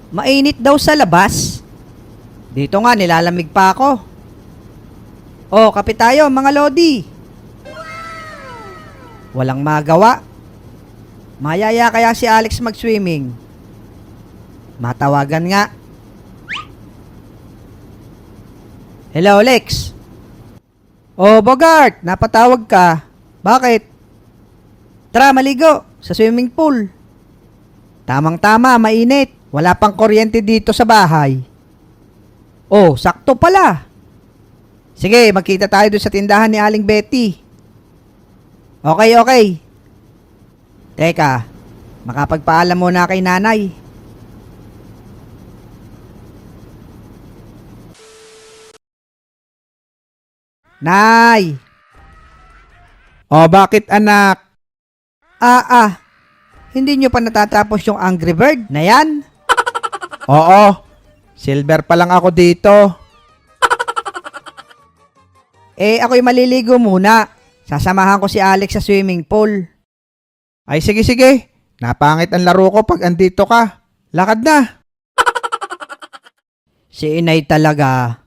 Mainit daw sa labas. Dito nga nilalamig pa ako. Oh, kape tayo mga lodi. Walang magawa. Mayaya kaya si Alex mag-swimming. Matawagan nga. Hello, Alex. Oh, Bogart, napatawag ka. Bakit? Tara, maligo sa swimming pool. Tamang-tama, mainit. Wala pang kuryente dito sa bahay. Oh, sakto pala. Sige, magkita tayo doon sa tindahan ni Aling Betty. Okay. Teka, makapagpaalam muna kay nanay. Nay! O bakit anak? Hindi nyo pa natatapos yung Angry Bird na yan? Oo, silver pa lang ako dito. Ako'y maliligo muna. Sasamahan ko si Alex sa swimming pool. Ay sige, napangit ang laro ko pag andito ka. Lakad na. Si inay talaga.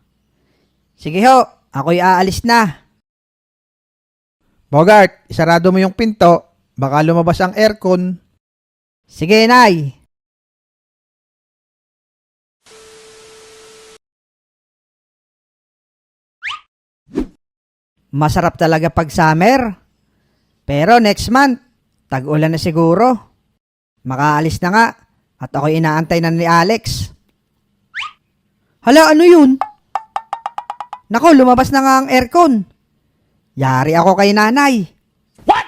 Sige ho, ako'y aalis na. Bogart, isarado mo yung pinto. Baka lumabas ang aircon. Sige, Nay. Masarap talaga pag summer. Pero next month, tag-ulan na siguro. Makaalis na nga at ako'y inaantay na ni Alex. Hala, ano yun? Nako, lumabas na nga ang aircon. Yari ako kay nanay. What?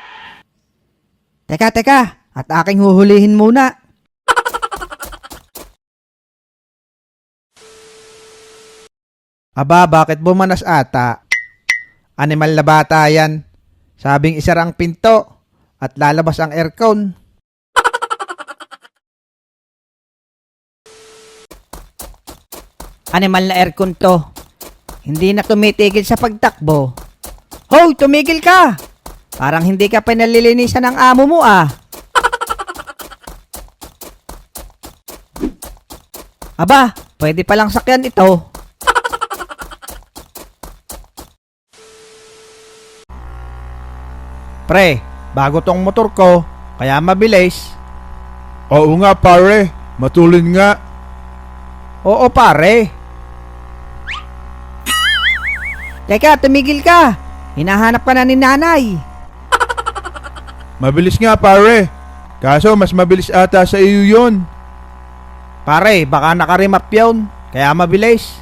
Teka, at aking huhulihin muna. Aba, bakit bumanas ata? Animal na bata yan. Sabing isara ang pinto at lalabas ang aircon. Animal na aircon to. Hindi na tumitigil sa pagtakbo. Hoy, tumigil ka! Parang hindi ka pinalilinisan ng amo mo ah. Aba, pwede palang sakyan ito. Pre, bago tong motor ko, kaya mabilis. Oo nga pare, matulin nga. Oo pare. Teka, tumigil ka. Hinahanap ka na ni nanay. Mabilis nga pare. Kaso mas mabilis ata sa iyo yun. Pare, baka nakarimap yun, kaya mabilis.